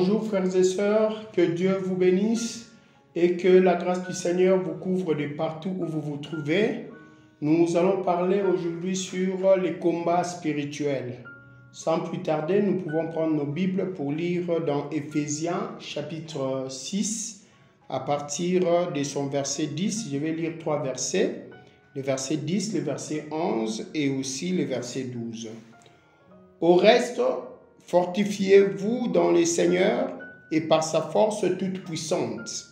Bonjour frères et sœurs, que Dieu vous bénisse et que la grâce du Seigneur vous couvre de partout où vous vous trouvez. Nous allons parler aujourd'hui sur les combats spirituels. Sans plus tarder, nous pouvons prendre nos Bibles pour lire dans Éphésiens chapitre 6 à partir de son verset 10. Je vais lire 3 versets, le verset 10, le verset 11 et aussi le verset 12. Au reste, fortifiez-vous dans le Seigneur et par sa force toute puissante.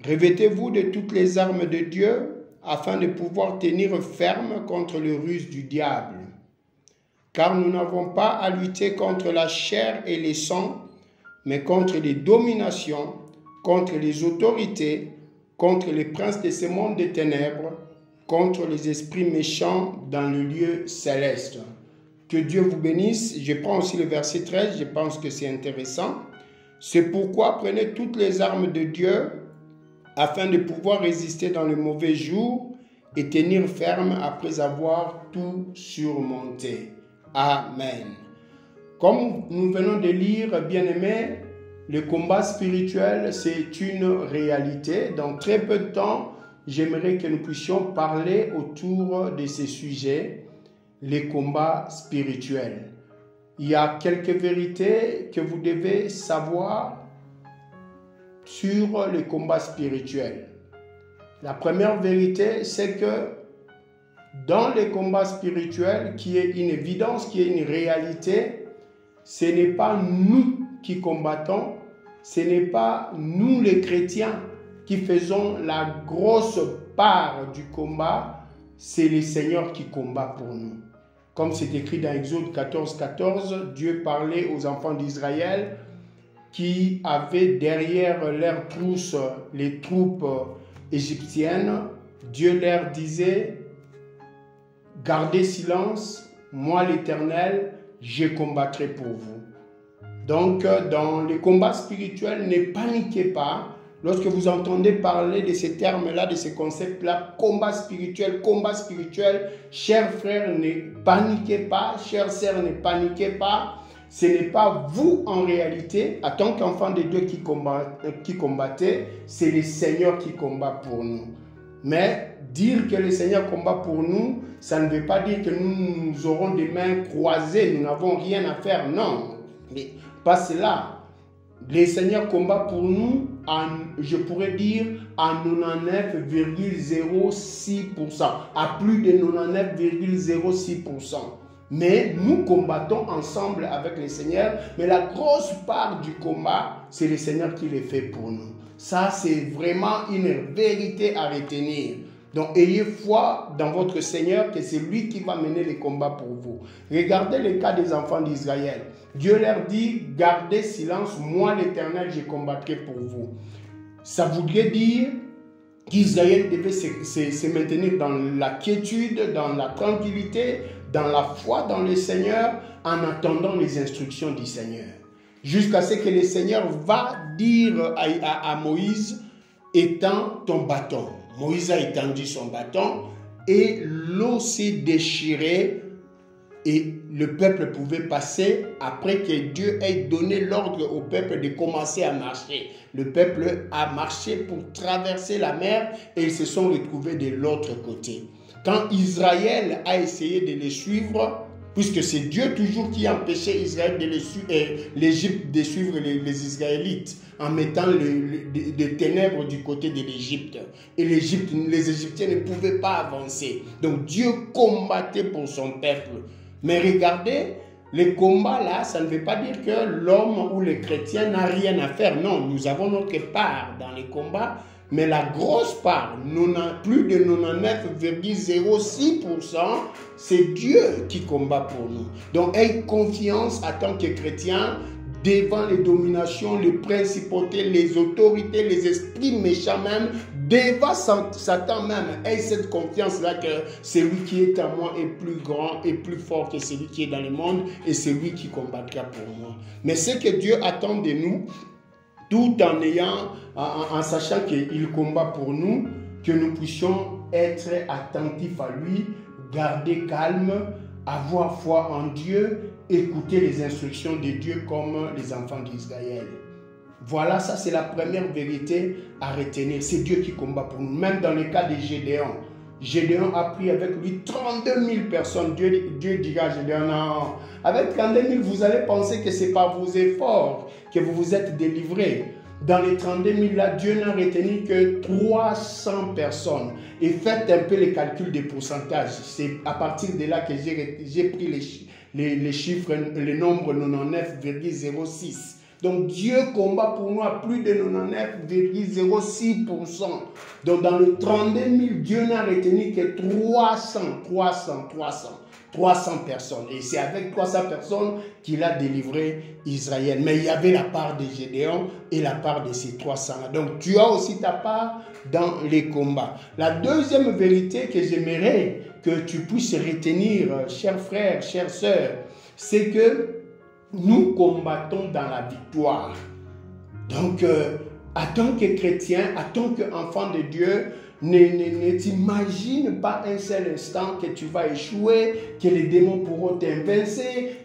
Revêtez-vous de toutes les armes de Dieu afin de pouvoir tenir ferme contre les ruses du diable. Car nous n'avons pas à lutter contre la chair et le sang, mais contre les dominations, contre les autorités, contre les princes de ce monde des ténèbres, contre les esprits méchants dans le lieu céleste. Que Dieu vous bénisse. Je prends aussi le verset 13, je pense que c'est intéressant. C'est pourquoi prenez toutes les armes de Dieu afin de pouvoir résister dans le mauvais jour et tenir ferme après avoir tout surmonté. Amen. Comme nous venons de lire, bien-aimés, le combat spirituel, c'est une réalité. Dans très peu de temps, j'aimerais que nous puissions parler autour de ces sujets. Les combats spirituels. Il y a quelques vérités que vous devez savoir sur les combats spirituels. La première vérité, c'est que dans les combats spirituels, qui est une évidence, qui est une réalité, ce n'est pas nous qui combattons, ce n'est pas nous les chrétiens qui faisons la grosse part du combat, c'est le Seigneur qui combat pour nous. Comme c'est écrit dans Exode 14, 14, Dieu parlait aux enfants d'Israël qui avaient derrière leurs trousses les troupes égyptiennes. Dieu leur disait, gardez silence, moi l'Éternel, je combattrai pour vous. Donc dans les combats spirituels, ne paniquez pas. Lorsque vous entendez parler de ces termes-là, de ces concepts-là, combat spirituel, chers frères, ne paniquez pas, chères sœurs, ne paniquez pas. Ce n'est pas vous en réalité, en tant qu'enfants de Dieu qui combattez, c'est le Seigneur qui combat pour nous. Mais dire que le Seigneur combat pour nous, ça ne veut pas dire que nous aurons des mains croisées, nous n'avons rien à faire, non. Mais pas cela. Le Seigneur combat pour nous, je pourrais dire, à 99,06%, à plus de 99,06%. Mais nous combattons ensemble avec le Seigneur, mais la grosse part du combat, c'est le Seigneur qui le fait pour nous. Ça, c'est vraiment une vérité à retenir. Donc, ayez foi dans votre Seigneur que c'est lui qui va mener les combats pour vous. Regardez le cas des enfants d'Israël. Dieu leur dit, gardez silence, moi l'Éternel, je combattrai pour vous. Ça voudrait dire qu'Israël devait se maintenir dans la quiétude, dans la tranquillité, dans la foi dans le Seigneur, en attendant les instructions du Seigneur. Jusqu'à ce que le Seigneur va dire à Moïse, étends ton bâton. Moïse a étendu son bâton et l'eau s'est déchirée et le peuple pouvait passer après que Dieu ait donné l'ordre au peuple de commencer à marcher. Le peuple a marché pour traverser la mer et ils se sont retrouvés de l'autre côté. Quand Israël a essayé de les suivre, puisque c'est Dieu toujours qui empêchait Israël de l'Égypte de suivre les Israélites en mettant des ténèbres du côté de l'Égypte. Et les Égyptiens ne pouvaient pas avancer. Donc Dieu combattait pour son peuple. Mais regardez, les combats là, ça ne veut pas dire que l'homme ou le chrétien n'a rien à faire. Non, nous avons notre part dans les combats. Mais la grosse part, plus de 99,06%, c'est Dieu qui combat pour nous. Donc, ayez confiance en tant que chrétien devant les dominations, les principautés, les autorités, les esprits méchants même, devant Satan même. Ayez cette confiance-là que celui qui est en moi est plus grand et plus fort que celui qui est dans le monde et c'est lui qui combattra pour moi. Mais ce que Dieu attend de nous, tout en sachant qu'il combat pour nous, que nous puissions être attentifs à lui, garder calme, avoir foi en Dieu écouter les instructions de Dieu comme les enfants d'Israël. Voilà, ça c'est la première vérité à retenir. C'est Dieu qui combat pour nous. Même dans le cas de Gédéon. Gédéon a pris avec lui 32 000 personnes. Dieu dira à Gédéon, non, avec 32 000, vous allez penser que c'est par vos efforts que vous vous êtes délivrés. Dans les 32 000 là, Dieu n'a retenu que 300 personnes. Et faites un peu les calculs des pourcentages. C'est à partir de là que j'ai pris les chiffres, le nombre 99,06. Donc Dieu combat pour nous à plus de 99,06%. Donc dans les 32 000, Dieu n'a retenu que 300 personnes. Et c'est avec 300 personnes qu'il a délivré Israël. Mais il y avait la part de Gédéon et la part de ces 300-là. Donc tu as aussi ta part dans les combats. La deuxième vérité que j'aimerais que tu puisses retenir, chers frères, chères sœurs, c'est que nous combattons dans la victoire. Donc, en tant que chrétien, en tant qu'enfant de Dieu, ne t'imagine pas un seul instant que tu vas échouer, que les démons pourront t'invaincre,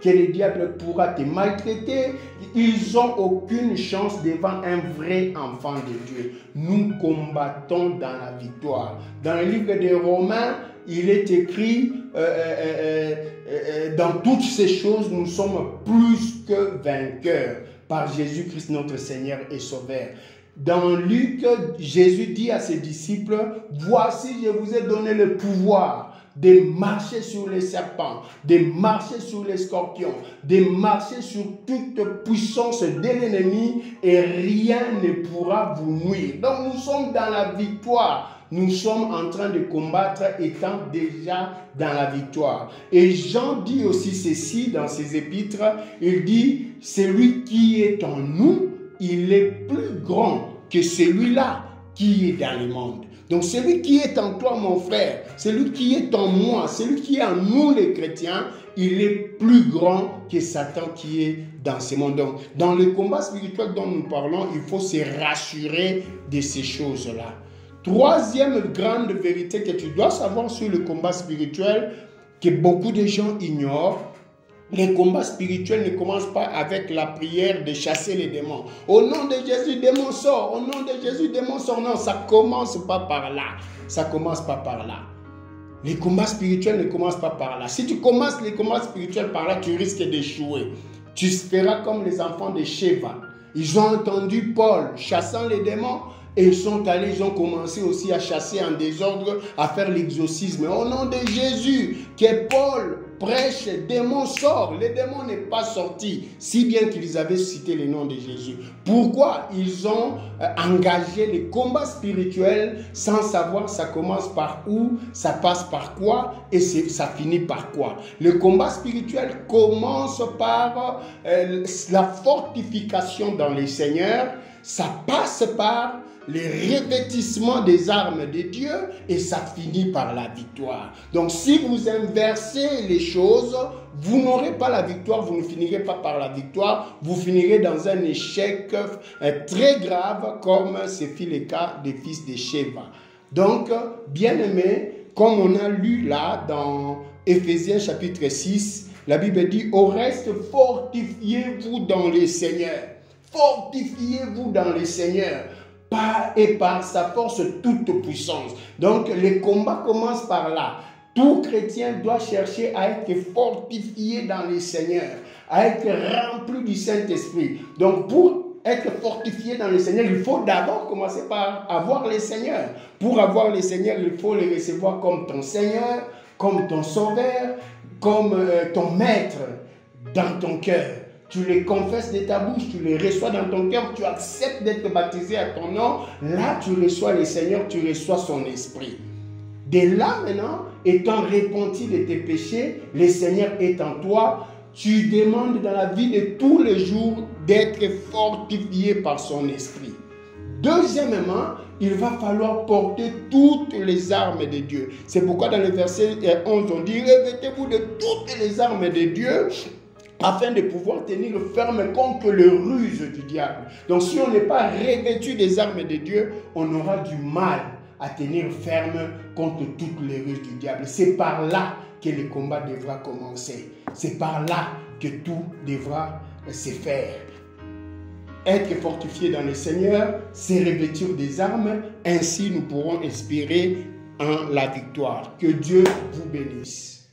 que le diable pourra te maltraiter. Ils n'ont aucune chance devant un vrai enfant de Dieu. Nous combattons dans la victoire. Dans le livre des Romains, il est écrit, dans toutes ces choses, nous sommes plus que vainqueurs par Jésus-Christ notre Seigneur et Sauveur. Dans Luc, Jésus dit à ses disciples, voici, je vous ai donné le pouvoir de marcher sur les serpents, de marcher sur les scorpions, de marcher sur toute puissance de l'ennemi et rien ne pourra vous nuire. Donc nous sommes dans la victoire. Nous sommes en train de combattre étant déjà dans la victoire. Et Jean dit aussi ceci dans ses épîtres. Il dit, celui qui est en nous, il est plus grand que celui-là qui est dans le monde. Donc celui qui est en toi, mon frère, celui qui est en moi, celui qui est en nous les chrétiens, il est plus grand que Satan qui est dans ce monde. Donc, dans le combat spirituel dont nous parlons, il faut se rassurer de ces choses-là. Troisième grande vérité que tu dois savoir sur le combat spirituel, que beaucoup de gens ignorent, les combats spirituels ne commencent pas avec la prière de chasser les démons. Au nom de Jésus, démon sort. Au nom de Jésus, démon sort. Non, ça ne commence pas par là. Ça ne commence pas par là. Les combats spirituels ne commencent pas par là. Si tu commences les combats spirituels par là, tu risques d'échouer. Tu feras comme les enfants de Sheva. Ils ont entendu Paul chassant les démons. Et ils sont allés, ils ont commencé aussi à chasser en désordre, à faire l'exorcisme. Au nom de Jésus, que Paul prêche, le démon sort. Le démon n'est pas sorti, si bien qu'ils avaient cité le nom de Jésus. Pourquoi ils ont engagé les combats spirituels sans savoir ça commence par où, ça passe par quoi et ça finit par quoi? Le combat spirituel commence par la fortification dans les seigneurs. Ça passe par les revêtissements des armes de Dieu et ça finit par la victoire. Donc si vous inversez les choses, vous n'aurez pas la victoire, vous ne finirez pas par la victoire, vous finirez dans un échec très grave comme ce fut le cas des fils de Sheva. Donc, bien-aimés, comme on a lu là dans Éphésiens chapitre 6, la Bible dit, au reste, fortifiez-vous dans les seigneurs. Fortifiez-vous dans les seigneurs. Par sa force toute puissance. Donc les combats commencent par là. Tout chrétien doit chercher à être fortifié dans les seigneurs, à être rempli du Saint-Esprit. Donc pour être fortifié dans le Seigneur, il faut d'abord commencer par avoir les seigneurs. Pour avoir les seigneurs, il faut les recevoir comme ton Seigneur, comme ton Sauveur, comme ton Maître dans ton cœur. Tu les confesses de ta bouche, tu les reçois dans ton cœur, tu acceptes d'être baptisé à ton nom. Là, tu reçois le Seigneur, tu reçois son esprit. De là maintenant, étant repenti de tes péchés, le Seigneur est en toi. Tu demandes dans la vie de tous les jours d'être fortifié par son esprit. Deuxièmement, il va falloir porter toutes les armes de Dieu. C'est pourquoi dans le verset 11, on dit, revêtez-vous de toutes les armes de Dieu, afin de pouvoir tenir ferme contre les ruses du diable. Donc si on n'est pas revêtu des armes de Dieu, on aura du mal à tenir ferme contre toutes les ruses du diable. C'est par là que le combat devra commencer. C'est par là que tout devra se faire. Être fortifié dans le Seigneur, c'est revêtir des armes, ainsi nous pourrons espérer en la victoire. Que Dieu vous bénisse.